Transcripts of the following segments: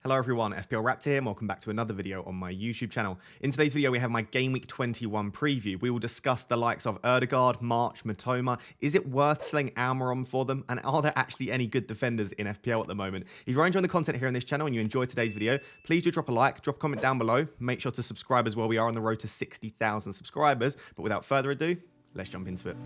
Hello everyone, FPL Raptor here, and welcome back to another video on my YouTube channel. In today's video, we have my Gameweek 21 preview. We will discuss the likes of Ødegaard, March, Matoma. Is it worth selling Almiron for them? And are there actually any good defenders in FPL at the moment? If you're enjoying the content here on this channel and you enjoyed today's video, please do drop a like, drop a comment down below. Make sure to subscribe as well. We are on the road to 60,000 subscribers. But without further ado, let's jump into it.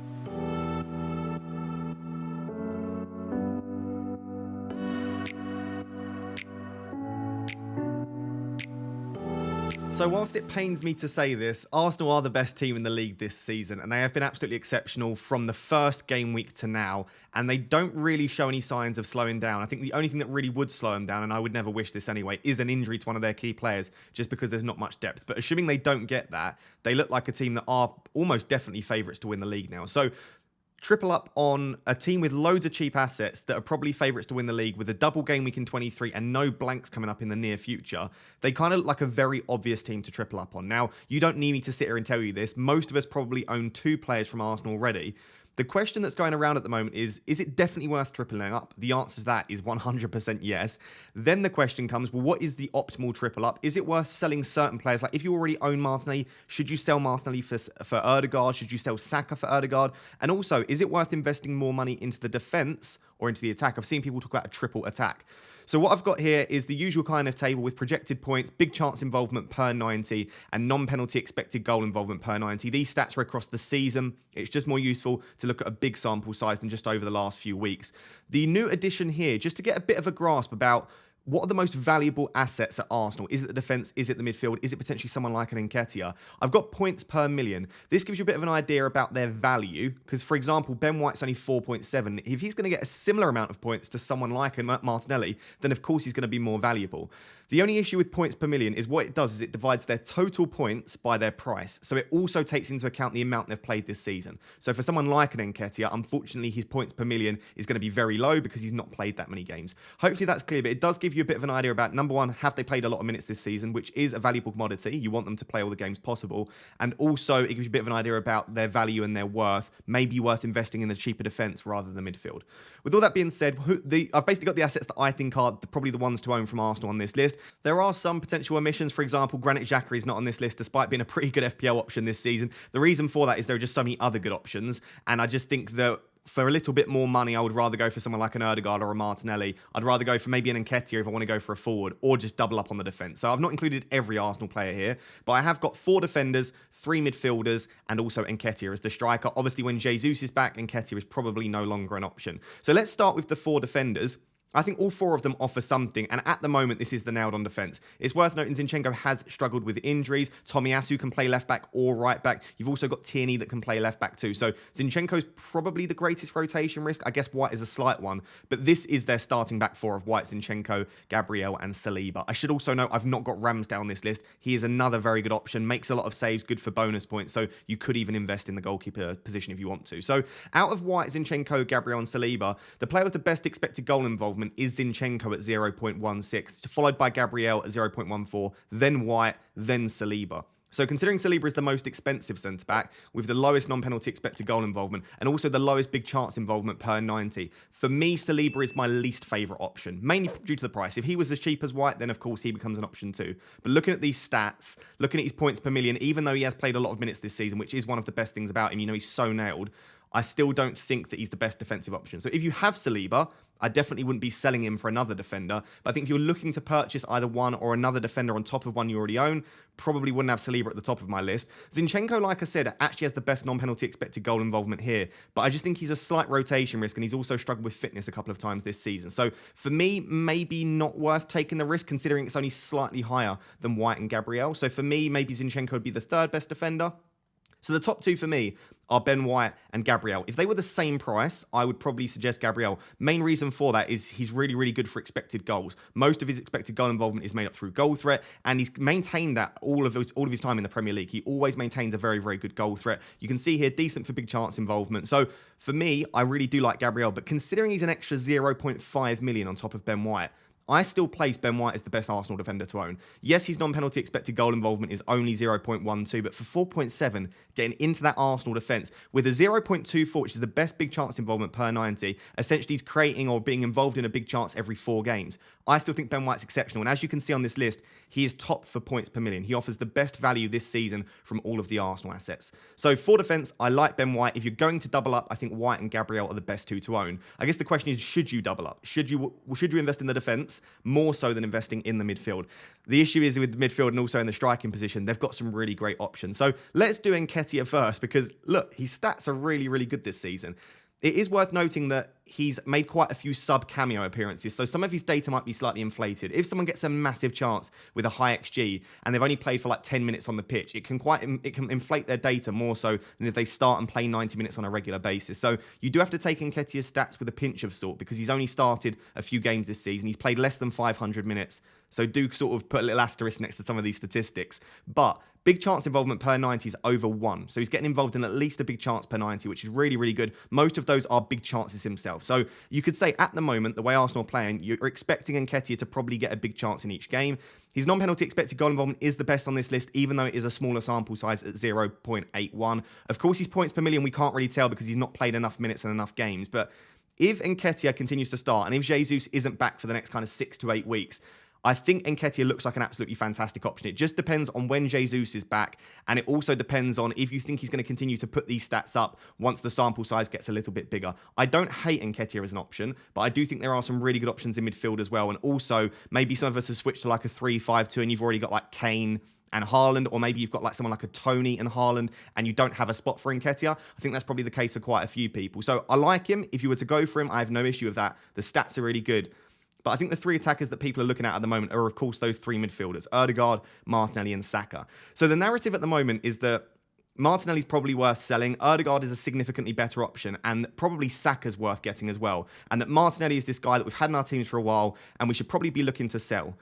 So whilst it pains me to say this, Arsenal are the best team in the league this season, and they have been absolutely exceptional from the first game week to now, and they don't really show any signs of slowing down. I think the only thing that really would slow them down, and I would never wish this anyway, is an injury to one of their key players, just because there's not much depth. But assuming they don't get that, they look like a team that are almost definitely favourites to win the league now. So triple up on a team with loads of cheap assets that are probably favourites to win the league with a double game week in 23 and no blanks coming up in the near future. They kind of look like a very obvious team to triple up on. Now, you don't need me to sit here and tell you this. Most of us probably own two players from Arsenal already. The question that's going around at the moment is it definitely worth tripling up? The answer to that is 100% yes. Then the question comes, well, what is the optimal triple up? Is it worth selling certain players? Like if you already own Martinelli, should you sell Martinelli for Ødegaard? Should you sell Saka for Ødegaard? And also, is it worth investing more money into the defence or into the attack? I've seen people talk about a triple attack. So what I've got here is the usual kind of table with projected points, big chance involvement per 90, and non-penalty expected goal involvement per 90. These stats are across the season. It's just more useful to look at a big sample size than just over the last few weeks. The new addition here, just to get a bit of a grasp about what are the most valuable assets at Arsenal? Is it the defence? Is it the midfield? Is it potentially someone like an Nketiah? I've got points per million. This gives you a bit of an idea about their value because, for example, Ben White's only 4.7. If he's going to get a similar amount of points to someone like a Martinelli, then of course he's going to be more valuable. The only issue with points per million is what it does is it divides their total points by their price. So it also takes into account the amount they've played this season. So for someone like an Nketiah, unfortunately, his points per million is going to be very low because he's not played that many games. Hopefully that's clear, but it does give you a bit of an idea about, number one, have they played a lot of minutes this season, which is a valuable commodity. You want them to play all the games possible. And also it gives you a bit of an idea about their value and their worth, maybe worth investing in the cheaper defence rather than midfield. With all that being said, I've basically got the assets that I think are probably the ones to own from Arsenal on this list. There are some potential omissions. For example, Granit Xhaka is not on this list despite being a pretty good FPL option this season. The reason for that is there are just so many other good options. And I just think that for a little bit more money, I would rather go for someone like an Ødegaard or a Martinelli. I'd rather go for maybe an Nketiah if I want to go for a forward or just double up on the defence. So I've not included every Arsenal player here, but I have got 4 defenders, 3 midfielders, and also Nketiah as the striker. Obviously, when Jesus is back, Nketiah is probably no longer an option. So let's start with the 4 defenders. I think all 4 of them offer something, and at the moment, this is the nailed-on defence. It's worth noting Zinchenko has struggled with injuries. Tomiyasu can play left-back or right-back. You've also got Tierney that can play left-back too. So Zinchenko's probably the greatest rotation risk. I guess White is a slight one, but this is their starting back 4 of White, Zinchenko, Gabriel, and Saliba. I should also note I've not got Ramsdale on this list. He is another very good option, makes a lot of saves, good for bonus points, so you could even invest in the goalkeeper position if you want to. So out of White, Zinchenko, Gabriel, and Saliba, the player with the best expected goal involvement is Zinchenko at 0.16, followed by Gabriel at 0.14, then White, then Saliba. So considering Saliba is the most expensive centre-back, with the lowest non-penalty expected goal involvement, and also the lowest big chance involvement per 90, for me, Saliba is my least favourite option, mainly due to the price. If he was as cheap as White, then of course he becomes an option too. But looking at these stats, looking at his points per million, even though he has played a lot of minutes this season, which is one of the best things about him, you know, he's so nailed, I still don't think that he's the best defensive option. So if you have Saliba, I definitely wouldn't be selling him for another defender. But I think if you're looking to purchase either one or another defender on top of one you already own, probably wouldn't have Saliba at the top of my list. Zinchenko, like I said, actually has the best non-penalty expected goal involvement here. But I just think he's a slight rotation risk, and he's also struggled with fitness a couple of times this season. So for me, maybe not worth taking the risk, considering it's only slightly higher than White and Gabriel. So for me, maybe Zinchenko would be the 3rd best defender. So the top 2 for me are Ben White and Gabriel. If they were the same price, I would probably suggest Gabriel. Main reason for that is he's really, really good for expected goals. Most of his expected goal involvement is made up through goal threat, and he's maintained that all of his time in the Premier League. He always maintains a very, very good goal threat. You can see here, decent for big chance involvement. So for me, I really do like Gabriel, but considering he's an extra 0.5 million on top of Ben White, I still place Ben White as the best Arsenal defender to own. Yes, his non-penalty expected goal involvement is only 0.12, but for 4.7, getting into that Arsenal defence with a 0.24, which is the best big chance involvement per 90, essentially he's creating or being involved in a big chance every 4 games. I still think Ben White's exceptional, and as you can see on this list, he is top for points per million. He offers the best value this season from all of the Arsenal assets. So for defence, I like Ben White. If you're going to double up, I think White and Gabriel are the best 2 to own. I guess the question is, should you double up? Should you invest in the defence more so than investing in the midfield? The issue is with the midfield and also in the striking position, they've got some really great options. So let's do Nketiah first, because look, his stats are really, really good this season. It is worth noting that he's made quite a few sub-cameo appearances, so some of his data might be slightly inflated. If someone gets a massive chance with a high XG and they've only played for like 10 minutes on the pitch, it can inflate their data more so than if they start and play 90 minutes on a regular basis. So you do have to take Nketiah's stats with a pinch of salt, because he's only started a few games this season. He's played less than 500 minutes. So do sort of put a little asterisk next to some of these statistics. But big chance involvement per 90 is over 1. So he's getting involved in at least a big chance per 90, which is really, really good. Most of those are big chances himself. So you could say at the moment, the way Arsenal are playing, you're expecting Nketiah to probably get a big chance in each game. His non-penalty expected goal involvement is the best on this list, even though it is a smaller sample size at 0.81. Of course, his points per million, we can't really tell because he's not played enough minutes and enough games. But if Nketiah continues to start, and if Jesus isn't back for the next kind of 6 to 8 weeks, I think Nketiah looks like an absolutely fantastic option. It just depends on when Jesus is back, and it also depends on if you think he's going to continue to put these stats up once the sample size gets a little bit bigger. I don't hate Nketiah as an option, but I do think there are some really good options in midfield as well, and also maybe some of us have switched to like a 3-5-2 and you've already got like Kane and Haaland, or maybe you've got like someone like a Tony and Haaland and you don't have a spot for Nketiah. I think that's probably the case for quite a few people. So I like him. If you were to go for him, I have no issue with that. The stats are really good. But I think the 3 attackers that people are looking at the moment are, of course, those 3 midfielders, Ødegaard, Martinelli and Saka. So the narrative at the moment is that Martinelli's probably worth selling, Ødegaard is a significantly better option, and probably Saka's worth getting as well. And that Martinelli is this guy that we've had in our teams for a while, and we should probably be looking to sell.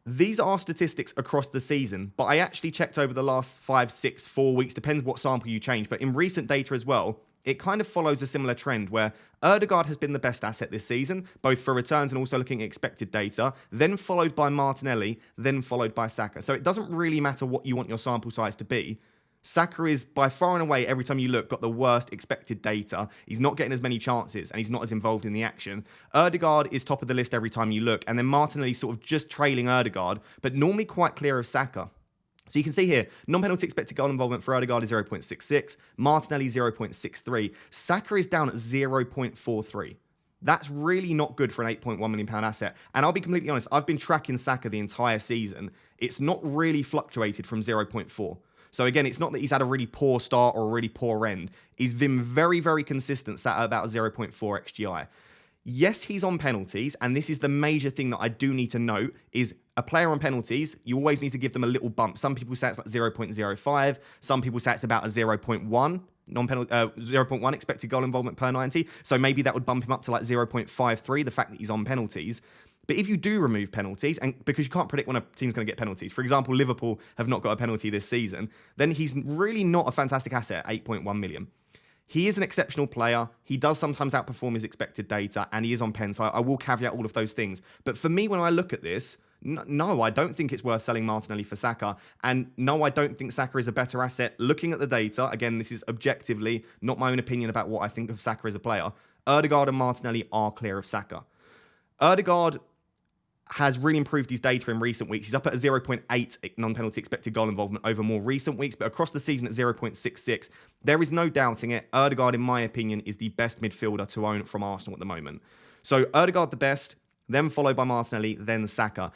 These are statistics across the season, but I actually checked over the last 5, 6, 4 weeks, depends what sample you change, but in recent data as well, it kind of follows a similar trend where Ødegaard has been the best asset this season, both for returns and also looking at expected data, then followed by Martinelli, then followed by Saka. So it doesn't really matter what you want your sample size to be. Saka is by far and away, every time you look, got the worst expected data. He's not getting as many chances and he's not as involved in the action. Ødegaard is top of the list every time you look, and then Martinelli sort of just trailing Ødegaard, but normally quite clear of Saka. So you can see here, non-penalty expected goal involvement for Ødegaard is 0.66, Martinelli 0.63, Saka is down at 0.43. That's really not good for an £8.1 million asset. And I'll be completely honest, I've been tracking Saka the entire season. It's not really fluctuated from 0.4. So again, it's not that he's had a really poor start or a really poor end. He's been very, very consistent, sat at about 0.4 XGI. Yes, he's on penalties, and this is the major thing that I do need to note, is a player on penalties, you always need to give them a little bump. Some people say it's like 0.05. Some people say it's about a 0.1 non-penalty, 0.1 expected goal involvement per 90. So maybe that would bump him up to like 0.53, the fact that he's on penalties. But if you do remove penalties, and because you can't predict when a team's going to get penalties, for example, Liverpool have not got a penalty this season, then he's really not a fantastic asset at 8.1 million. He is an exceptional player. He does sometimes outperform his expected data, and he is on pen, so I will caveat all of those things. But for me, when I look at this, no, I don't think it's worth selling Martinelli for Saka. And no, I don't think Saka is a better asset. Looking at the data, again, this is objectively not my own opinion about what I think of Saka as a player. Ødegaard and Martinelli are clear of Saka. Ødegaard has really improved his data in recent weeks. He's up at a 0.8 non-penalty expected goal involvement over more recent weeks, but across the season at 0.66. There is no doubting it. Ødegaard, in my opinion, is the best midfielder to own from Arsenal at the moment. So Ødegaard the best, then followed by Martinelli, then Saka.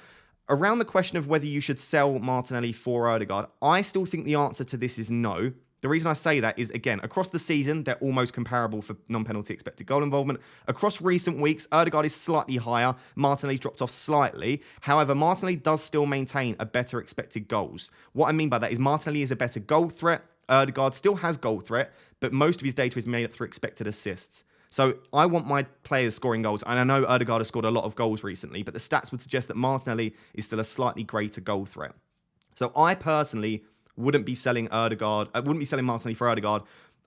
Around the question of whether you should sell Martinelli for Ødegaard, I still think the answer to this is no. The reason I say that is, again, across the season, they're almost comparable for non-penalty expected goal involvement. Across recent weeks, Ødegaard is slightly higher. Martinelli dropped off slightly. However, Martinelli does still maintain a better expected goals. What I mean by that is Martinelli is a better goal threat. Ødegaard still has goal threat, but most of his data is made up through expected assists. So I want my players scoring goals, and I know Ødegaard has scored a lot of goals recently, but the stats would suggest that Martinelli is still a slightly greater goal threat. So I personally wouldn't be selling Martinelli for Ødegaard.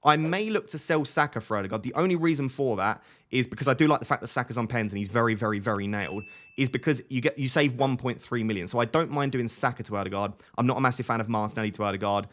I may look to sell Saka for Odegaard. The only reason for that is because I do like the fact that Saka's on pens and he's very, very, very nailed, is because you save 1.3 million. So I don't mind doing Saka to Odegaard. I'm not a massive fan of Martinelli to Odegaard.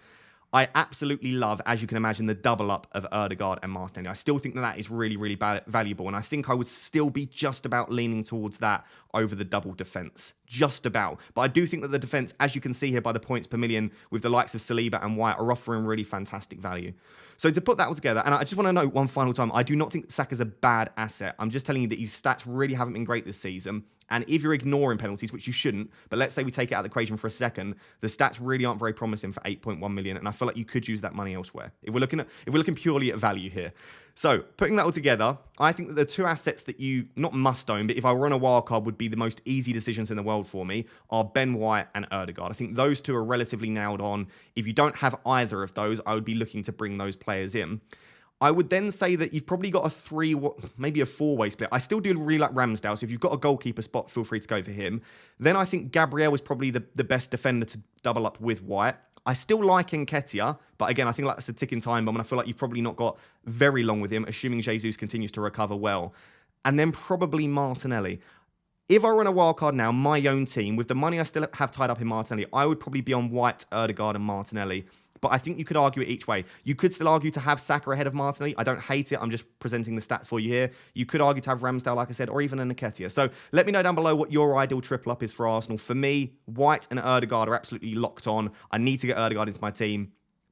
I absolutely love, as you can imagine, the double up of Odegaard and Martinelli. I still think that is really, really valuable. And I think I would still be just about leaning towards that over the double defence. Just about. But I do think that the defence, as you can see here by the points per million, with the likes of Saliba and White, are offering really fantastic value. So to put that all together, and I just want to note one final time, I do not think Saka's a bad asset. I'm just telling you that his stats really haven't been great this season. And if you're ignoring penalties, which you shouldn't, but let's say we take it out of the equation for a second, the stats really aren't very promising for 8.1 million, and I feel like you could use that money elsewhere if we're looking purely at value here. So putting that all together, I think that the two assets that you not must own, but if I were on a wildcard would be the most easy decisions in the world for me, are Ben White and Odegaard. I think those two are relatively nailed on. If you don't have either of those, I would be looking to bring those players in. I would then say that you've probably got maybe a four-way split. I still do really like Ramsdale, so if you've got a goalkeeper spot, feel free to go for him. Then I think Gabriel is probably the best defender to double up with White. I still like Nketiah, but again, I think that's a ticking time bomb, and I feel like you've probably not got very long with him, assuming Jesus continues to recover well. And then probably Martinelli. If I were on a wildcard now, my own team, with the money I still have tied up in Martinelli, I would probably be on White, Odegaard, and Martinelli. But I think you could argue it each way. You could still argue to have Saka ahead of Martinelli. I don't hate it. I'm just presenting the stats for you here. You could argue to have Ramsdale, like I said, or even a Nketiah. So let me know down below what your ideal triple up is for Arsenal. For me, White and Odegaard are absolutely locked on. I need to get Odegaard into my team.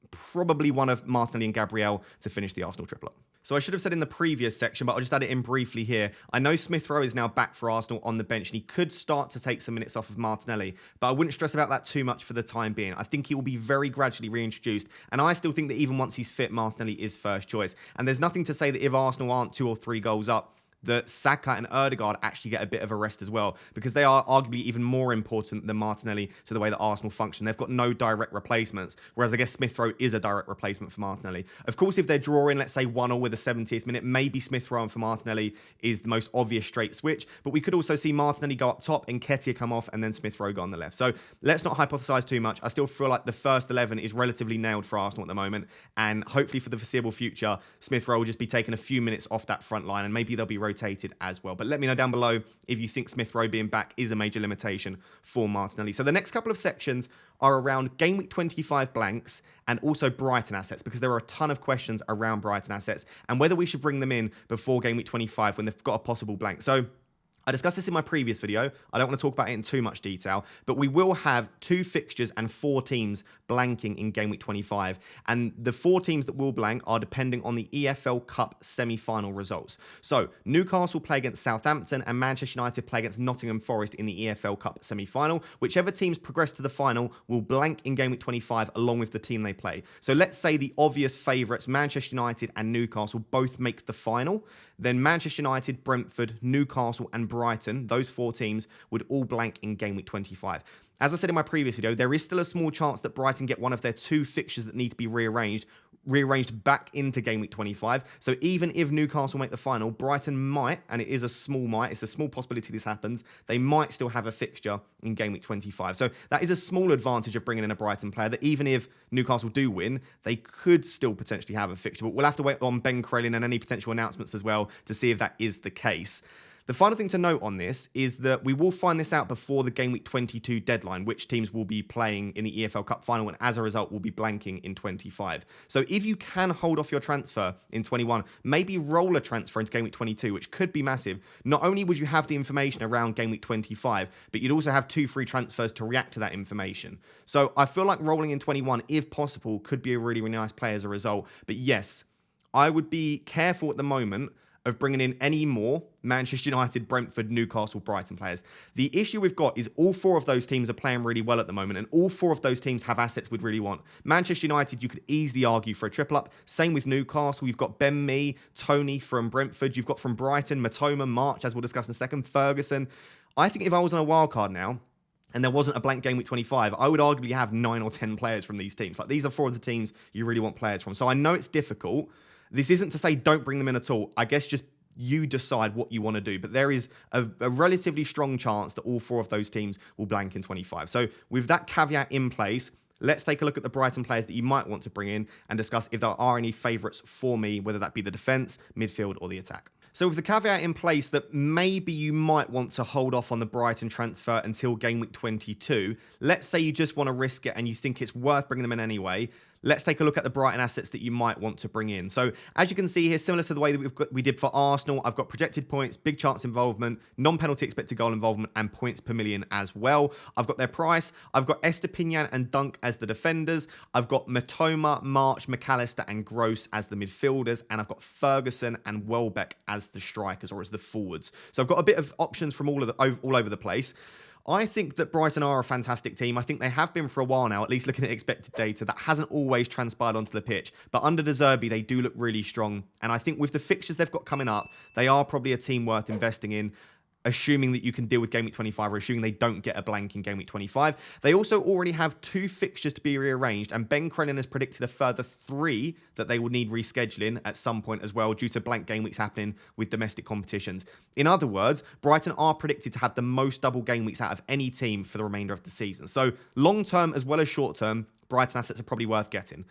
Probably one of Martinelli and Gabriel to finish the Arsenal triple up. So I should have said in the previous section, but I'll just add it in briefly here. I know Smith Rowe is now back for Arsenal on the bench, and he could start to take some minutes off of Martinelli, but I wouldn't stress about that too much for the time being. I think he will be very gradually reintroduced, and I still think that even once he's fit, Martinelli is first choice. And there's nothing to say that if Arsenal aren't 2 or 3 goals up, that Saka and Odegaard actually get a bit of a rest as well, because they are arguably even more important than Martinelli to the way that Arsenal function. They've got no direct replacements, whereas I guess Smith Rowe is a direct replacement for Martinelli. Of course, if they're drawing, let's say 1-1 with the 70th minute, maybe Smith Rowe for Martinelli is the most obvious straight switch, but we could also see Martinelli go up top and Nketiah come off and then Smith Rowe go on the left. So let's not hypothesize too much. I still feel like the first 11 is relatively nailed for Arsenal at the moment, and hopefully for the foreseeable future, Smith Rowe will just be taking a few minutes off that front line, and maybe they'll be rotated as well. But let me know down below if you think Smith Rowe being back is a major limitation for Martinelli. So the next couple of sections are around Game Week 25 blanks and also Brighton assets, because there are a ton of questions around Brighton assets and whether we should bring them in before Game Week 25 when they've got a possible blank. So I discussed this in my previous video. I don't want to talk about it in too much detail, but we will have 2 fixtures and 4 teams blanking in Game Week 25. And the 4 teams that will blank are depending on the EFL Cup semi-final results. So Newcastle play against Southampton and Manchester United play against Nottingham Forest in the EFL Cup semi-final. Whichever teams progress to the final will blank in Game Week 25 along with the team they play. So let's say the obvious favourites, Manchester United and Newcastle, both make the final. Then Manchester United, Brentford, Newcastle and Brighton, those 4 teams would all blank in Game Week 25. As I said in my previous video, there is still a small chance that Brighton get one of their 2 fixtures that need to be rearranged back into Game Week 25. So even if Newcastle make the final, Brighton might, and it is a small might, it's a small possibility this happens, they might still have a fixture in Game Week 25. So that is a small advantage of bringing in a Brighton player, that even if Newcastle do win, they could still potentially have a fixture. But we'll have to wait on Ben Crellin and any potential announcements as well to see if that is the case. The final thing to note on this is that we will find this out before the Game Week 22 deadline, which teams will be playing in the EFL Cup final, and as a result will be blanking in 25. So if you can hold off your transfer in 21, maybe roll a transfer into Game Week 22, which could be massive. Not only would you have the information around Game Week 25, but you'd also have 2 free transfers to react to that information. So I feel like rolling in 21, if possible, could be a really, really nice play as a result. But yes, I would be careful at the moment of bringing in any more Manchester United, Brentford, Newcastle, Brighton players. The issue we've got is all 4 of those teams are playing really well at the moment, and all 4 of those teams have assets we'd really want. Manchester United, you could easily argue for a triple up. Same with Newcastle. You've got Ben Mee, Tony from Brentford. You've got from Brighton, Matoma, March, as we'll discuss in a second, Ferguson. I think if I was on a wild card now, and there wasn't a blank Game Week 25, I would arguably have 9 or 10 players from these teams. Like, these are 4 of the teams you really want players from. So I know it's difficult. This isn't to say don't bring them in at all. I guess just you decide what you want to do. But there is a relatively strong chance that all 4 of those teams will blank in 25. So with that caveat in place, let's take a look at the Brighton players that you might want to bring in and discuss if there are any favourites for me, whether that be the defence, midfield or the attack. So with the caveat in place that maybe you might want to hold off on the Brighton transfer until game week 22, let's say you just want to risk it and you think it's worth bringing them in anyway, let's take a look at the Brighton assets that you might want to bring in. So as you can see here, similar to the way that we did for Arsenal, I've got projected points, big chance involvement, non-penalty expected goal involvement, and points per million as well. I've got their price. I've got Estepinian and Dunk as the defenders. I've got Matoma, March, McAllister, and Gross as the midfielders. And I've got Ferguson and Welbeck as the strikers or as the forwards. So I've got a bit of options from all over the place. I think that Brighton are a fantastic team. I think they have been for a while now, at least looking at expected data. That hasn't always transpired onto the pitch. But under De Zerbi, they do look really strong. And I think with the fixtures they've got coming up, they are probably a team worth investing in, assuming that you can deal with Game Week 25 or assuming they don't get a blank in Game Week 25. They also already have 2 fixtures to be rearranged, and Ben Cronin has predicted a further 3 that they will need rescheduling at some point as well due to blank game weeks happening with domestic competitions. In other words, Brighton are predicted to have the most double game weeks out of any team for the remainder of the season. So long-term as well as short-term, Brighton assets are probably worth getting.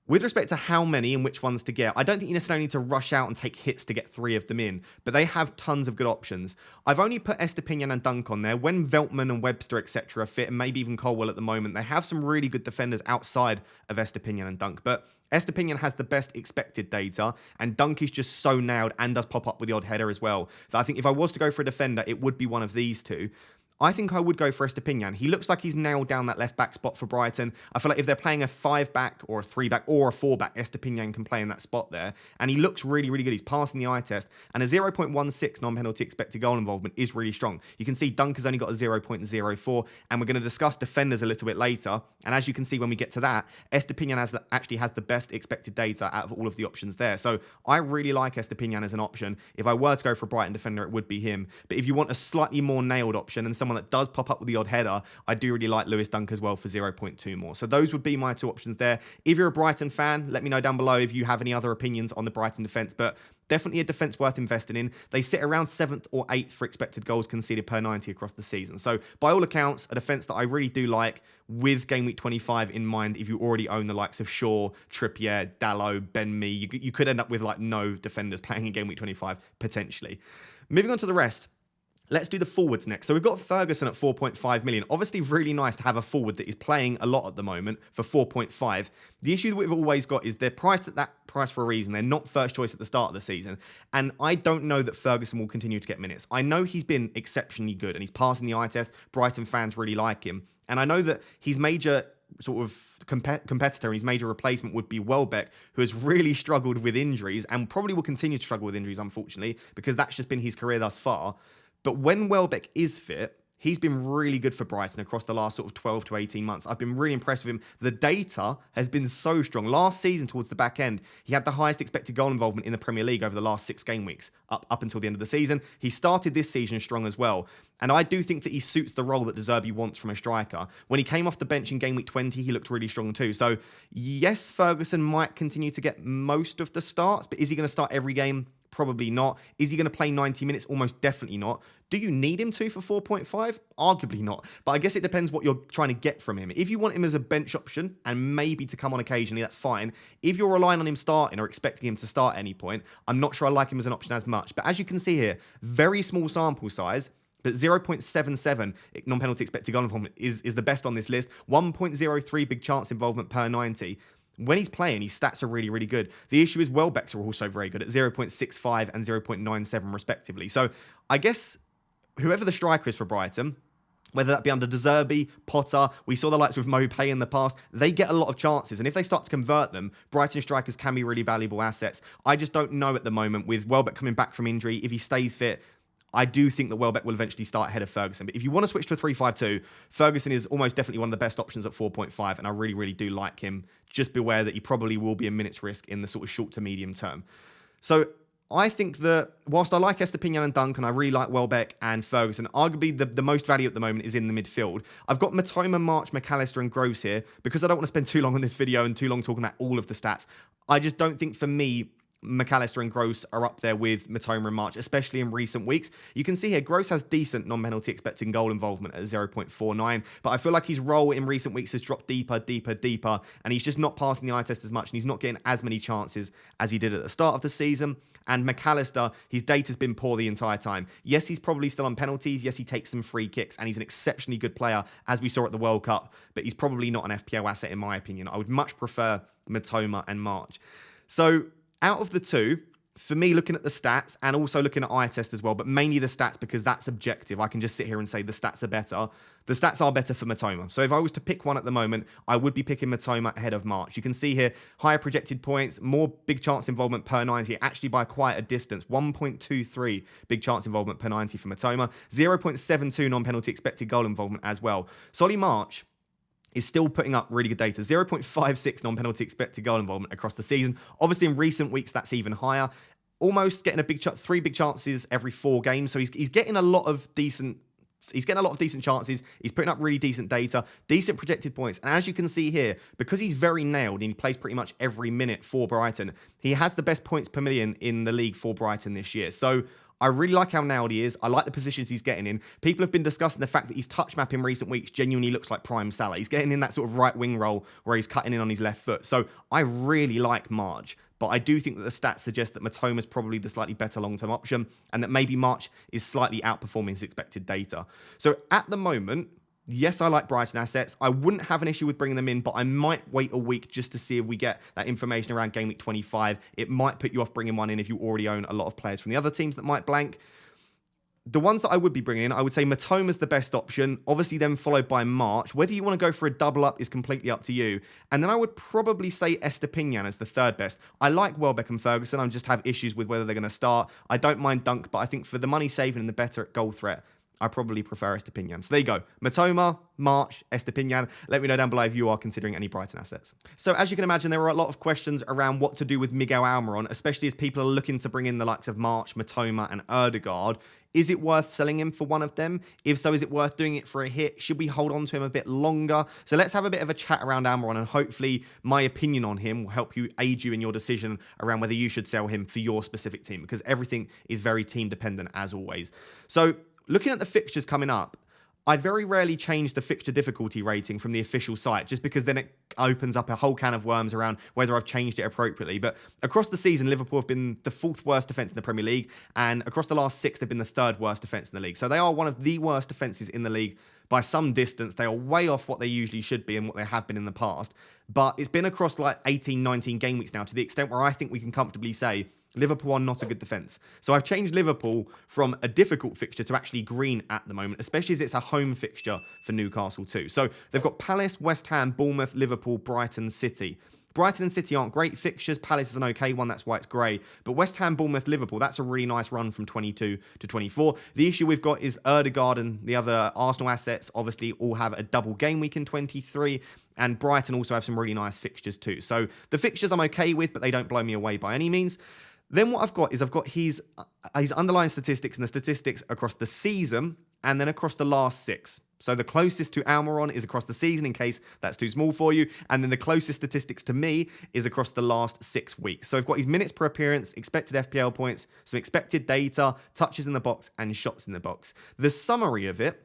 With respect to how many and which ones to get, I don't think you necessarily need to rush out and take hits to get 3 of them in, but they have tons of good options. I've only put Estepinian and Dunk on there. When Veltman and Webster, etc. fit, and maybe even Colwell at the moment, they have some really good defenders outside of Estepinian and Dunk, but Estepinian has the best expected data, and Dunk is just so nailed and does pop up with the odd header as well, that I think if I was to go for a defender, it would be one of these 2. I think I would go for Estepinian. He looks like he's nailed down that left-back spot for Brighton. I feel like if they're playing a 5-back or a 3-back or a 4-back, Estepinian can play in that spot there. And he looks really, really good. He's passing the eye test. And a 0.16 non-penalty expected goal involvement is really strong. You can see Dunk has only got a 0.04. And we're going to discuss defenders a little bit later. And as you can see when we get to that, Estepinian actually has the best expected data out of all of the options there. So I really like Estepinian as an option. If I were to go for a Brighton defender, it would be him. But if you want a slightly more nailed option and someone that does pop up with the odd header, I do really like Lewis Dunk as well for 0.2 more. So those would be my 2 options there. If you're a Brighton fan, let me know down below if you have any other opinions on the Brighton defence, but definitely a defence worth investing in. They sit around 7th or 8th for expected goals conceded per 90 across the season. So by all accounts, a defence that I really do like with Game Week 25 in mind. If you already own the likes of Shaw, Trippier, Dalot, Ben Mee, you could end up with like no defenders playing in Game Week 25 potentially. Moving on to the rest. Let's do the forwards next. So we've got Ferguson at 4.5 million. Obviously, really nice to have a forward that is playing a lot at the moment for 4.5. The issue that we've always got is they're priced at that price for a reason. They're not first choice at the start of the season. And I don't know that Ferguson will continue to get minutes. I know he's been exceptionally good and he's passing the eye test. Brighton fans really like him. And I know that his major sort of competitor and his major replacement would be Welbeck, who has really struggled with injuries and probably will continue to struggle with injuries, unfortunately, because that's just been his career thus far. But when Welbeck is fit, he's been really good for Brighton across the last sort of 12 to 18 months. I've been really impressed with him. The data has been so strong. Last season, towards the back end, he had the highest expected goal involvement in the Premier League over the last 6 game weeks, up until the end of the season. He started this season strong as well. And I do think that he suits the role that De Zerbi wants from a striker. When he came off the bench in game week 20, he looked really strong too. So yes, Ferguson might continue to get most of the starts, but is he going to start every game? Probably not. Is he going to play 90 minutes? Almost definitely not. Do you need him to for 4.5? Arguably not. But I guess it depends what you're trying to get from him. If you want him as a bench option and maybe to come on occasionally, that's fine. If you're relying on him starting or expecting him to start at any point, I'm not sure I like him as an option as much. But as you can see here, very small sample size, but 0.77 non-penalty expected goal involvement is the best on this list. 1.03 big chance involvement per 90. When he's playing, his stats are really, really good. The issue is Welbeck's are also very good at 0.65 and 0.97 respectively. So I guess whoever the striker is for Brighton, whether that be under De Zerbi, Potter, we saw the likes with Mopay in the past, they get a lot of chances. And if they start to convert them, Brighton strikers can be really valuable assets. I just don't know at the moment with Welbeck coming back from injury, if he stays fit, I do think that Welbeck will eventually start ahead of Ferguson. But if you want to switch to a 3-5-2, Ferguson is almost definitely one of the best options at 4.5, and I really, really do like him. Just beware that he probably will be a minutes risk in the sort of short to medium term. So I think that whilst I like Estepinian and Dunk, and I really like Welbeck and Ferguson, arguably the most value at the moment is in the midfield. I've got Matoma, March, McAllister, and Gross here because I don't want to spend too long on this video and too long talking about all of the stats. I just don't think, for me, McAllister and Gross are up there with Mitoma and March, especially in recent weeks. You can see here, Gross has decent non-penalty expected goal involvement at 0.49, but I feel like his role in recent weeks has dropped deeper, and he's just not passing the eye test as much, and he's not getting as many chances as he did at the start of the season. And McAllister, his data's been poor the entire time. Yes, he's probably still on penalties. Yes, he takes some free kicks, and he's an exceptionally good player, as we saw at the World Cup, but he's probably not an FPL asset in my opinion. I would much prefer Mitoma and March. So out of the two, for me, looking at the stats and also looking at eye test as well, but mainly the stats because that's objective. I can just sit here and say the stats are better. The stats are better for Mitoma. So if I was to pick one at the moment, I would be picking Mitoma ahead of March. You can see here, higher projected points, more big chance involvement per 90, actually by quite a distance. 1.23 big chance involvement per 90 for Mitoma. 0.72 non-penalty expected goal involvement as well. Solly March is still putting up really good data. 0.56 non-penalty expected goal involvement across the season. Obviously, in recent weeks, that's even higher. Almost getting three big chances every 4 games. So he's getting a lot of decent. He's getting a lot of decent chances. He's putting up really decent data, decent projected points. And as you can see here, because he's very nailed and he plays pretty much every minute for Brighton, he has the best points per million in the league for Brighton this year. So I really like how nailed he is. I like the positions he's getting in. People have been discussing the fact that his touch map in recent weeks genuinely looks like prime Salah. He's getting in that sort of right wing role where he's cutting in on his left foot. So I really like March. But I do think that the stats suggest that Mitoma is probably the slightly better long-term option and that maybe March is slightly outperforming his expected data. So at the moment, yes, I like Brighton assets. I wouldn't have an issue with bringing them in, but I might wait a week just to see if we get that information around Gameweek 25. It might put you off bringing one in if you already own a lot of players from the other teams that might blank. The ones that I would be bringing in, I would say Mitoma's the best option, obviously then followed by March. Whether you want to go for a double up is completely up to you. And then I would probably say Estepinian as the third best. I like Welbeck and Ferguson. I just have issues with whether they're going to start. I don't mind Dunk, but I think for the money saving and the better goal threat, I probably prefer Estepinian. So there you go. Mitoma, March, Estepinian. Let me know down below if you are considering any Brighton assets. So as you can imagine, there are a lot of questions around what to do with Miguel Almiron, especially as people are looking to bring in the likes of March, Mitoma, and Ødegaard. Is it worth selling him for one of them? If so, is it worth doing it for a hit? Should we hold on to him a bit longer? So let's have a bit of a chat around Almiron, and hopefully my opinion on him will help you, aid you in your decision around whether you should sell him for your specific team, because everything is very team dependent as always. So looking at the fixtures coming up, I very rarely change the fixture difficulty rating from the official site just because then it opens up a whole can of worms around whether I've changed it appropriately. But across the season, Liverpool have been the 4th worst defence in the Premier League, and across the last 6, they've been the 3rd worst defence in the league. So they are one of the worst defences in the league by some distance. They are way off what they usually should be and what they have been in the past. But it's been across like 18, 19 game weeks now, to the extent where I think we can comfortably say Liverpool are not a good defence. So I've changed Liverpool from a difficult fixture to actually green at the moment, especially as it's a home fixture for Newcastle too. So they've got Palace, West Ham, Bournemouth, Liverpool, Brighton, City. Brighton and City aren't great fixtures. Palace is an okay one, that's why it's grey. But West Ham, Bournemouth, Liverpool, that's a really nice run from 22 to 24. The issue we've got is Ødegaard and the other Arsenal assets obviously all have a double game week in 23. And Brighton also have some really nice fixtures too. So the fixtures I'm okay with, but they don't blow me away by any means. Then what I've got his underlying statistics and the statistics across the season and then across the last 6. So the closest to Almiron is across the season, in case that's too small for you. And then the closest statistics to me is across the last 6 weeks. So I've got his minutes per appearance, expected FPL points, some expected data, touches in the box, and shots in the box. The summary of it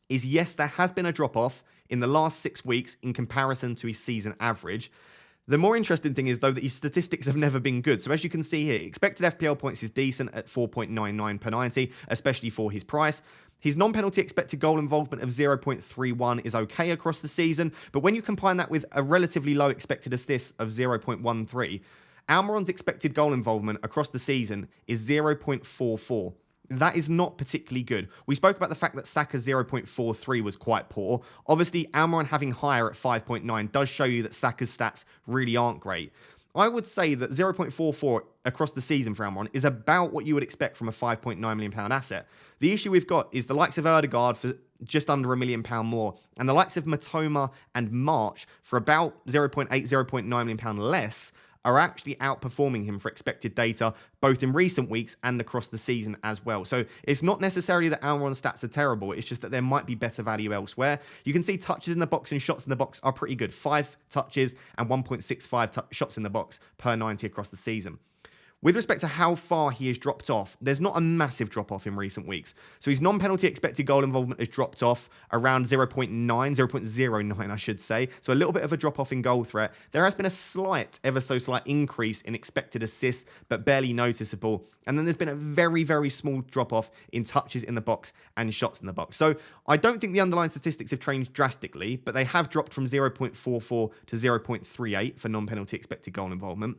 is, yes, there has been a drop-off in the last 6 weeks in comparison to his season average. The more interesting thing is, though, that his statistics have never been good. So as you can see here, expected FPL points is decent at 4.99 per 90, especially for his price. His non-penalty expected goal involvement of 0.31 is okay across the season, but when you combine that with a relatively low expected assists of 0.13, Almiron's expected goal involvement across the season is 0.44. That is not particularly good. We spoke about the fact that Saka's 0.43 was quite poor. Obviously, Almiron having higher at 5.9 does show you that Saka's stats really aren't great. I would say that 0.44 across the season for Almiron is about what you would expect from a £5.9 million asset. The issue we've got is the likes of Ødegaard for just under £1 million more, and the likes of Mitoma and March for about 0.8, £0.9 million less are actually outperforming him for expected data, both in recent weeks and across the season as well. So it's not necessarily that Almiron's stats are terrible, it's just that there might be better value elsewhere. You can see touches in the box and shots in the box are pretty good. 5 touches and 1.65 shots in the box per 90 across the season. With respect to how far he has dropped off, there's not a massive drop-off in recent weeks. So his non-penalty expected goal involvement has dropped off around 0.09, I should say. So a little bit of a drop-off in goal threat. There has been a slight, ever so slight increase in expected assists, but barely noticeable. And then there's been a very, very small drop-off in touches in the box and shots in the box. So I don't think the underlying statistics have changed drastically, but they have dropped from 0.44 to 0.38 for non-penalty expected goal involvement.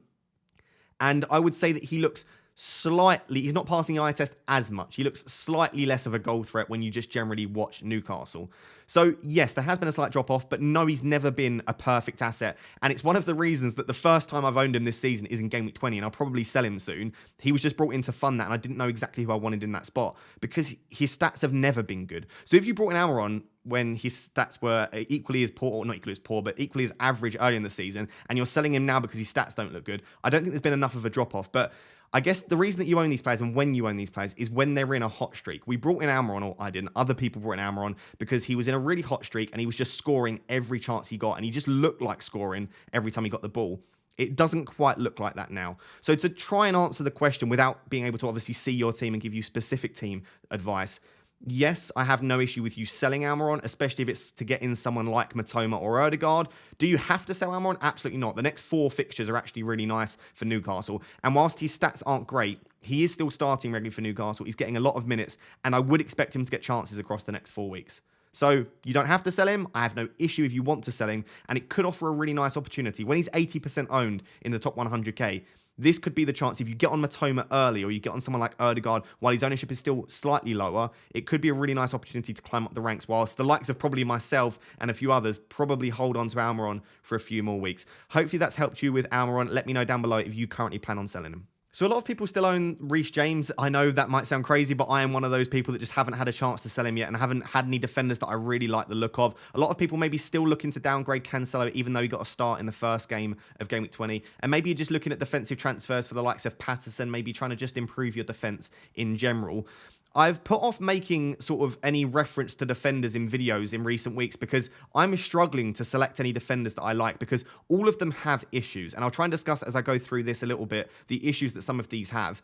And I would say that he looks slightly, he's not passing the eye test as much. He looks slightly less of a goal threat when you just generally watch Newcastle. So yes, there has been a slight drop off, but no, he's never been a perfect asset. And it's one of the reasons that the first time I've owned him this season is in Game Week 20, and I'll probably sell him soon. He was just brought in to fund that, and I didn't know exactly who I wanted in that spot because his stats have never been good. So if you brought in Almiron when his stats were equally as poor, or not equally as poor, but equally as average early in the season, and you're selling him now because his stats don't look good, I don't think there's been enough of a drop off. But I guess the reason that you own these players and when you own these players is when they're in a hot streak. We brought in Almiron, or I didn't. Other people brought in Almiron because he was in a really hot streak and he was just scoring every chance he got, and he just looked like scoring every time he got the ball. It doesn't quite look like that now. So to try and answer the question without being able to obviously see your team and give you specific team advice, yes, I have no issue with you selling Almiron, especially if it's to get in someone like Matoma or Odegaard. Do you have to sell Almiron? Absolutely not. The next 4 fixtures are actually really nice for Newcastle. And whilst his stats aren't great, he is still starting regularly for Newcastle. He's getting a lot of minutes, and I would expect him to get chances across the next 4 weeks. So you don't have to sell him. I have no issue if you want to sell him, and it could offer a really nice opportunity. When he's 80% owned in the top 100k, this could be the chance. If you get on Matoma early, or you get on someone like Odegaard while his ownership is still slightly lower, it could be a really nice opportunity to climb up the ranks, whilst the likes of probably myself and a few others probably hold on to Almiron for a few more weeks. Hopefully that's helped you with Almiron. Let me know down below if you currently plan on selling him. So a lot of people still own Reece James. I know that might sound crazy, but I am one of those people that just haven't had a chance to sell him yet and haven't had any defenders that I really like the look of. A lot of people maybe still looking to downgrade Cancelo, even though he got a start in the first game of Game Week 20. And maybe you're just looking at defensive transfers for the likes of Patterson, maybe trying to just improve your defense in general. I've put off making sort of any reference to defenders in videos in recent weeks because I'm struggling to select any defenders that I like because all of them have issues. And I'll try and discuss as I go through this a little bit, the issues that some of these have.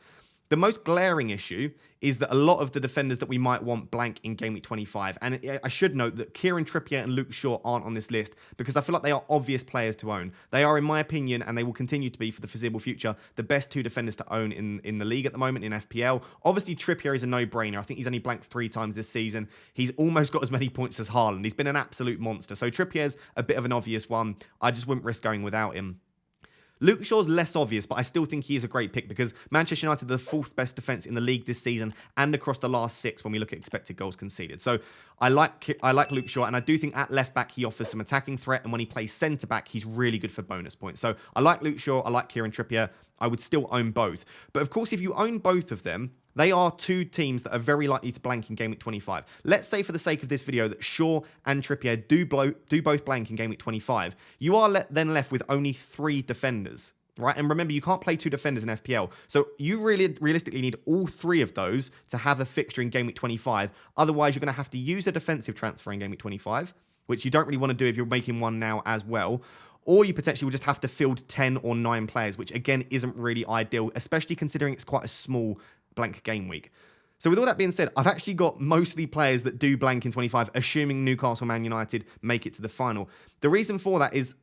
The most glaring issue is that a lot of the defenders that we might want blank in Game Week 25. And I should note that Kieran Trippier and Luke Shaw aren't on this list because I feel like they are obvious players to own. They are, in my opinion, and they will continue to be for the foreseeable future, the best 2 defenders to own in the league at the moment in FPL. Obviously, Trippier is a no-brainer. I think he's only blanked 3 times this season. He's almost got as many points as Haaland. He's been an absolute monster. So Trippier's a bit of an obvious one. I just wouldn't risk going without him. Luke Shaw's less obvious, but I still think he is a great pick because Manchester United are the 4th best defence in the league this season and across the last 6 when we look at expected goals conceded. So I like Luke Shaw, and I do think at left back he offers some attacking threat, and when he plays centre back he's really good for bonus points. So I like Luke Shaw, I like Kieran Trippier. I would still own both. But of course, if you own both of them, they are 2 teams that are very likely to blank in Game Week 25. Let's say for the sake of this video that Shaw and Trippier do both blank in Game Week 25. You are then left with only 3 defenders, right? And remember, you can't play 2 defenders in FPL. So you really realistically need all 3 of those to have a fixture in Game Week 25. Otherwise, you're going to have to use a defensive transfer in Game Week 25, which you don't really want to do if you're making one now as well. Or you potentially will just have to field 10 or 9 players, which again isn't really ideal, especially considering it's quite a small blank game week. So with all that being said, I've actually got mostly players that do blank in 25, assuming Newcastle Man United make it to the final. The reason for that is,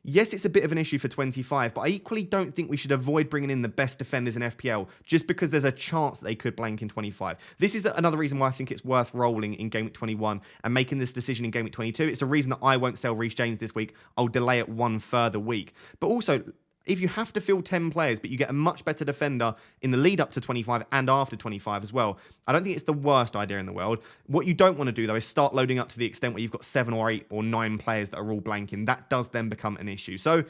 yes, it's a bit of an issue for 25, but I equally don't think we should avoid bringing in the best defenders in FPL just because there's a chance that they could blank in 25. This is another reason why I think it's worth rolling in Game Week 21 and making this decision in Game Week 22. It's a reason that I won't sell Reece James this week. I'll delay it 1 further week. But also, if you have to field 10 players, but you get a much better defender in the lead up to 25 and after 25 as well, I don't think it's the worst idea in the world. What you don't want to do, though, is start loading up to the extent where you've got 7 or 8 or 9 players that are all blanking. That does then become an issue. So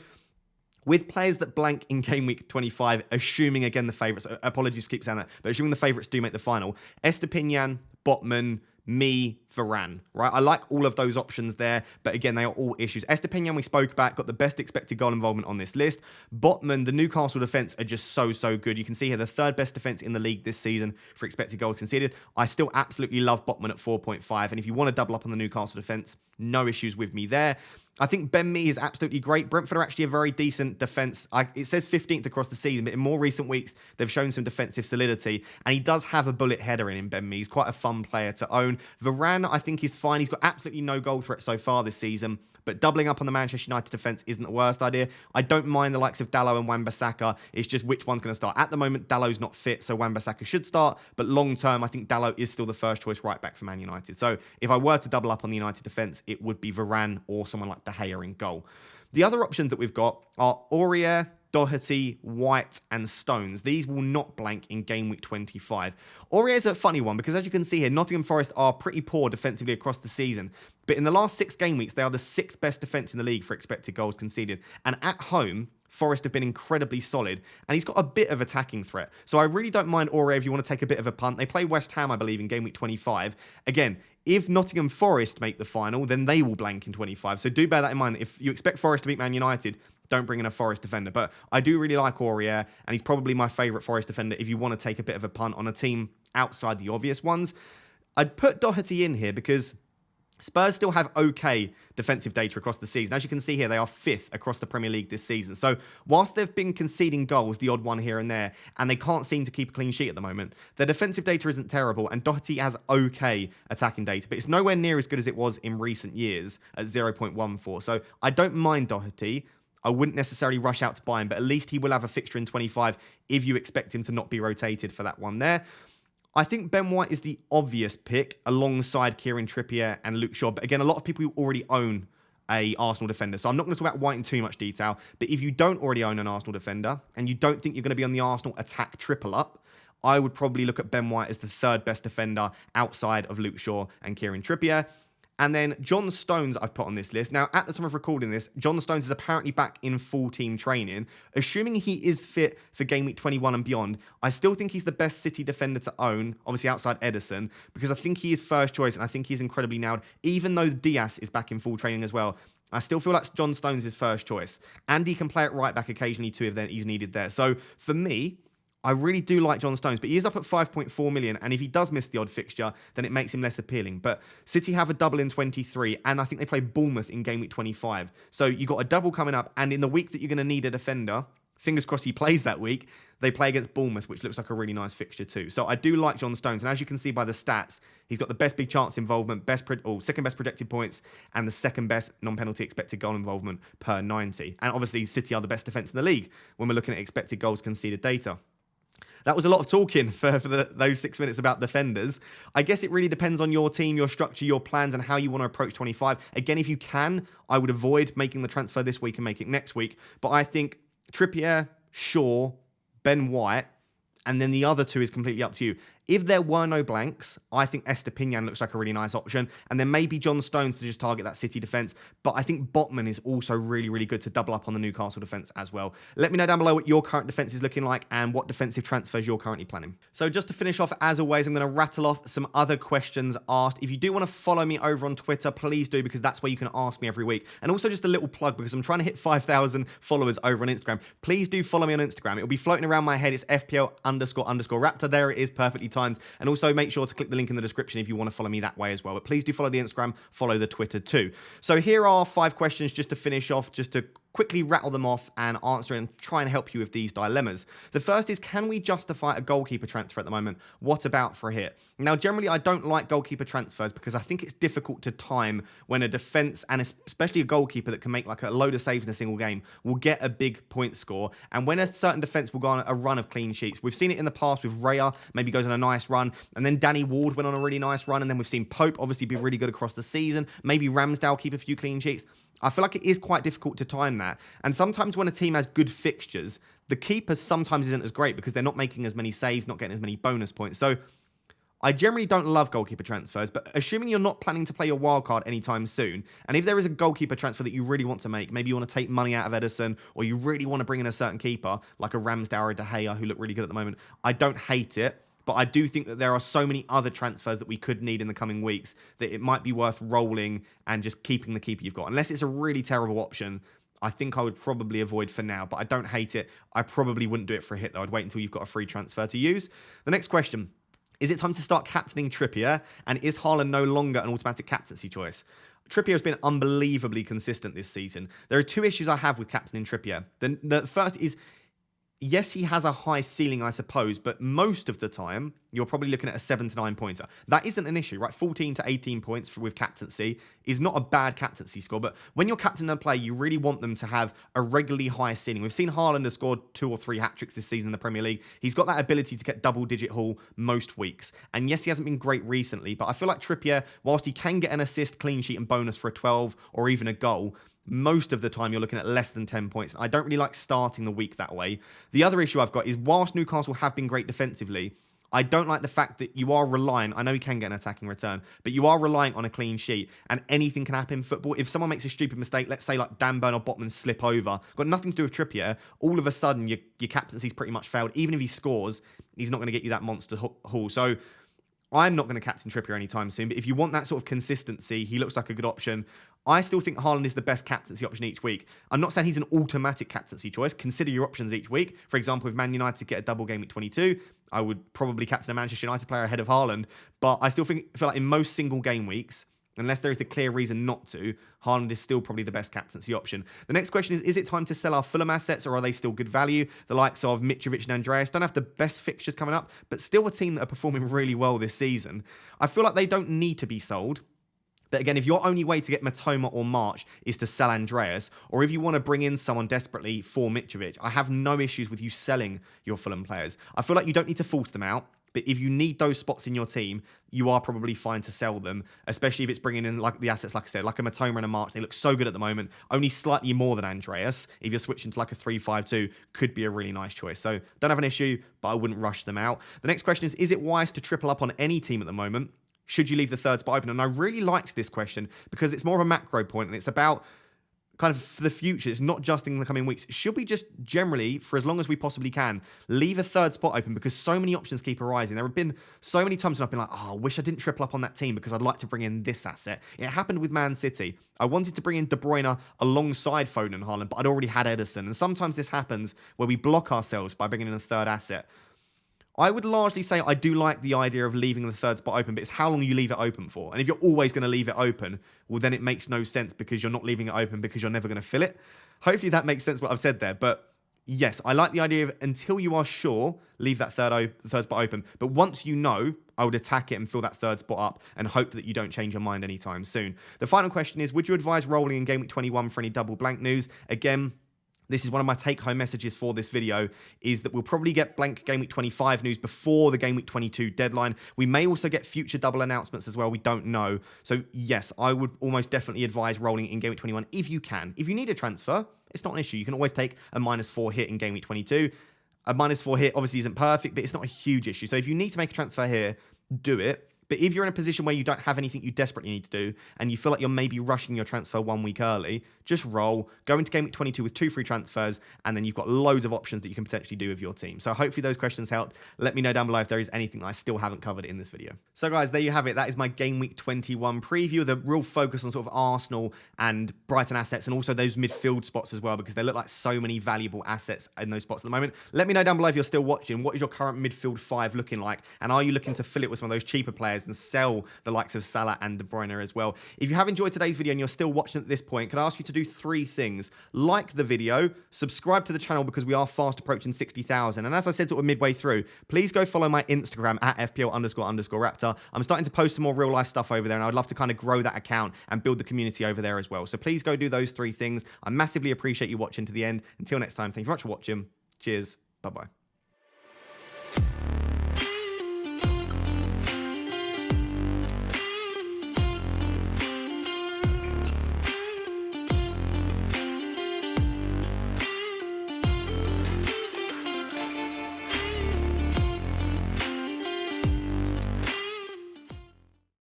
with players that blank in Game Week 25, assuming, again, the favourites, apologies for keep saying that, but assuming the favourites do make the final, Estepinian, Botman, me, Varane, right? I like all of those options there, but again, they are all issues. Estepinian, we spoke about, got the best expected goal involvement on this list. Botman, the Newcastle defence are just so good. You can see here the 3rd best defence in the league this season for expected goals conceded. I still absolutely love Botman at 4.5, and if you want to double up on the Newcastle defence, no issues with me there. I think Ben Mee is absolutely great. Brentford are actually a very decent defence. It says 15th across the season, but in more recent weeks, they've shown some defensive solidity. And he does have a bullet header in him, Ben Mee. He's quite a fun player to own. Varane, I think, is fine. He's got absolutely no goal threat so far this season. But doubling up on the Manchester United defence isn't the worst idea. I don't mind the likes of Dalot and Wan-Bissaka. It's just which one's going to start. At the moment, Dalot's not fit, so Wan-Bissaka should start. But long term, I think Dalot is still the first choice right back for Man United. So if I were to double up on the United defence, it would be Varane or someone like De Gea in goal. The other options that we've got are Aurier, Doherty, White, and Stones. These will not blank in game week 25. Aurier is a funny one because, as you can see here, Nottingham Forest are pretty poor defensively across the season. But in the last 6 game weeks, they are the 6th best defence in the league for expected goals conceded. And at home, Forest have been incredibly solid, and he's got a bit of attacking threat. So I really don't mind Aurier if you want to take a bit of a punt. They play West Ham, I believe, in game week 25. Again, if Nottingham Forest make the final, then they will blank in 25. So do bear that in mind. If you expect Forest to beat Man United, don't bring in a Forest defender. But I do really like Aurier, and he's probably my favourite Forest defender if you want to take a bit of a punt on a team outside the obvious ones. I'd put Doherty in here because Spurs still have okay defensive data across the season. As you can see here, they are 5th across the Premier League this season. So whilst they've been conceding goals, the odd one here and there, and they can't seem to keep a clean sheet at the moment, their defensive data isn't terrible, and Doherty has okay attacking data, but it's nowhere near as good as it was in recent years at 0.14. So I don't mind Doherty. I wouldn't necessarily rush out to buy him, but at least he will have a fixture in 25 if you expect him to not be rotated for that one there. I think Ben White is the obvious pick alongside Kieran Trippier and Luke Shaw. But again, a lot of people already own a Arsenal defender. So I'm not going to talk about White in too much detail. But if you don't already own an Arsenal defender and you don't think you're going to be on the Arsenal attack triple up, I would probably look at Ben White as the 3rd best defender outside of Luke Shaw and Kieran Trippier. And then John Stones I've put on this list. Now, at the time of recording this, John Stones is apparently back in full team training. Assuming he is fit for game week 21 and beyond, I still think he's the best City defender to own, obviously outside Ederson, because I think he is first choice and I think he's incredibly nailed. Even though Diaz is back in full training as well, I still feel like John Stones is first choice. And he can play it right back occasionally too if he's needed there. So for me, I really do like John Stones, but he is up at 5.4 million, and if he does miss the odd fixture, then it makes him less appealing. But City have a double in 23, and I think they play Bournemouth in game week 25. So you've got a double coming up, and in the week that you're going to need a defender, fingers crossed he plays that week, they play against Bournemouth, which looks like a really nice fixture too. So I do like John Stones, and as you can see by the stats, he's got the best big chance involvement, second best projected points, and the second best non-penalty expected goal involvement per 90. And obviously, City are the best defence in the league when we're looking at expected goals conceded data. That was a lot of talking for those 6 minutes about defenders. I guess it really depends on your team, your structure, your plans, and how you want to approach 25. Again, if you can, I would avoid making the transfer this week and make it next week. But I think Trippier, Shaw, Ben White, and then the other 2 is completely up to you. If there were no blanks, I think Estepinian looks like a really nice option. And then maybe John Stones to just target that City defence. But I think Botman is also really, really good to double up on the Newcastle defence as well. Let me know down below what your current defence is looking like and what defensive transfers you're currently planning. So just to finish off, as always, I'm going to rattle off some other questions asked. If you do want to follow me over on Twitter, please do, because that's where you can ask me every week. And also just a little plug, because I'm trying to hit 5,000 followers over on Instagram. Please do follow me on Instagram. It'll be floating around my head. It's FPL__Raptor. There it is, perfectly timed. And also make sure to click the link in the description if you want to follow me that way as well. But please do follow the Instagram, follow the Twitter too. So here are 5 questions just to finish off, just to quickly rattle them off and answer and try and help you with these dilemmas. The first is, can we justify a goalkeeper transfer at the moment? What about for a hit? Now, generally, I don't like goalkeeper transfers because I think it's difficult to time when a defence, and especially a goalkeeper that can make like a load of saves in a single game, will get a big point score. And when a certain defence will go on a run of clean sheets, we've seen it in the past with Raya, maybe goes on a nice run, and then Danny Ward went on a really nice run, and then we've seen Pope obviously be really good across the season, maybe Ramsdale keep a few clean sheets. I feel like it is quite difficult to time that. And sometimes when a team has good fixtures, the keeper sometimes isn't as great because they're not making as many saves, not getting as many bonus points. So I generally don't love goalkeeper transfers, but assuming you're not planning to play your wildcard anytime soon, and if there is a goalkeeper transfer that you really want to make, maybe you want to take money out of Ederson, or you really want to bring in a certain keeper, like a Ramsdale or a De Gea, who look really good at the moment, I don't hate it. But I do think that there are so many other transfers that we could need in the coming weeks that it might be worth rolling and just keeping the keeper you've got. Unless it's a really terrible option, I think I would probably avoid for now. But I don't hate it. I probably wouldn't do it for a hit, though. I'd wait until you've got a free transfer to use. The next question. Is it time to start captaining Trippier? And is Haaland no longer an automatic captaincy choice? Trippier has been unbelievably consistent this season. There are two issues I have with captaining Trippier. The first is, yes, he has a high ceiling, I suppose, but most of the time, you're probably looking at a 7 to 9 pointer. That isn't an issue, right? 14 to 18 points with captaincy is not a bad captaincy score, but when you're captaining a player, you really want them to have a regularly high ceiling. We've seen Haaland has scored 2 or 3 hat-tricks this season in the Premier League. He's got that ability to get double-digit haul most weeks. And yes, he hasn't been great recently, but I feel like Trippier, whilst he can get an assist, clean sheet, and bonus for a 12 or even a goal, most of the time you're looking at less than 10 points. I don't really like starting the week that way. The other issue I've got is whilst Newcastle have been great defensively, I don't like the fact that you are relying, I know he can get an attacking return, but you are relying on a clean sheet and anything can happen in football. If someone makes a stupid mistake, let's say like Dan Burn or Botman slip over, got nothing to do with Trippier, all of a sudden your captaincy's pretty much failed. Even if he scores, he's not going to get you that monster haul. So I'm not going to captain Trippier anytime soon, but if you want that sort of consistency, he looks like a good option. I still think Haaland is the best captaincy option each week. I'm not saying he's an automatic captaincy choice. Consider your options each week. For example, if Man United get a double game week 22, I would probably captain a Manchester United player ahead of Haaland. But I still feel like in most single game weeks, unless there is a clear reason not to, Haaland is still probably the best captaincy option. The next question is it time to sell our Fulham assets or are they still good value? The likes of Mitrovic and Andreas don't have the best fixtures coming up, but still a team that are performing really well this season. I feel like they don't need to be sold. But again, if your only way to get Matoma or March is to sell Andreas, or if you want to bring in someone desperately for Mitrovic, I have no issues with you selling your Fulham players. I feel like you don't need to force them out. But if you need those spots in your team, you are probably fine to sell them, especially if it's bringing in like the assets, like I said, like a Matoma and a March. They look so good at the moment, only slightly more than Andreas. If you're switching to like a 3-5-2, could be a really nice choice. So don't have an issue, but I wouldn't rush them out. The next question is it wise to triple up on any team at the moment? Should you leave the third spot open? And I really liked this question because it's more of a macro point and it's about kind of for the future. It's not just in the coming weeks. Should we just generally, for as long as we possibly can, leave a third spot open because so many options keep arising? There have been so many times when I've been like, oh, I wish I didn't triple up on that team because I'd like to bring in this asset. It happened with Man City. I wanted to bring in De Bruyne alongside Foden and Haaland, but I'd already had Ederson. And sometimes this happens where we block ourselves by bringing in a third asset. I would largely say I do like the idea of leaving the third spot open, but it's how long you leave it open for. And if you're always going to leave it open, well, then it makes no sense because you're not leaving it open because you're never going to fill it. Hopefully that makes sense what I've said there. But yes, I like the idea of until you are sure, leave that third spot open. But once you know, I would attack it and fill that third spot up and hope that you don't change your mind anytime soon. The final question is, would you advise rolling in Game Week 21 for any double blank news? Again, this is one of my take-home messages for this video, is that we'll probably get blank Game Week 25 news before the Game Week 22 deadline. We may also get future double announcements as well. We don't know. So yes, I would almost definitely advise rolling in Game Week 21 if you can. If you need a transfer, it's not an issue. You can always take a -4 hit in Game Week 22. A -4 hit obviously isn't perfect, but it's not a huge issue. So if you need to make a transfer here, do it. But if you're in a position where you don't have anything you desperately need to do and you feel like you're maybe rushing your transfer 1 week early, just roll, go into Game Week 22 with 2 free transfers, and then you've got loads of options that you can potentially do with your team. So hopefully those questions helped. Let me know down below if there is anything that I still haven't covered in this video. So guys, there you have it. That is my Game Week 21 preview. The real focus on sort of Arsenal and Brighton assets and also those midfield spots as well, because they look like so many valuable assets in those spots at the moment. Let me know down below if you're still watching. What is your current midfield 5 looking like? And are you looking to fill it with some of those cheaper players and sell the likes of Salah and De Bruyne as well? If you have enjoyed today's video and you're still watching at this point, can I ask you to do 3 things? Like the video, subscribe to the channel because we are fast approaching 60,000. And as I said sort of midway through, please go follow my Instagram at FPL__Raptor. I'm starting to post some more real life stuff over there and I'd love to kind of grow that account and build the community over there as well. So please go do those 3 things. I massively appreciate you watching to the end. Until next time, thank you very much for watching. Cheers. Bye-bye.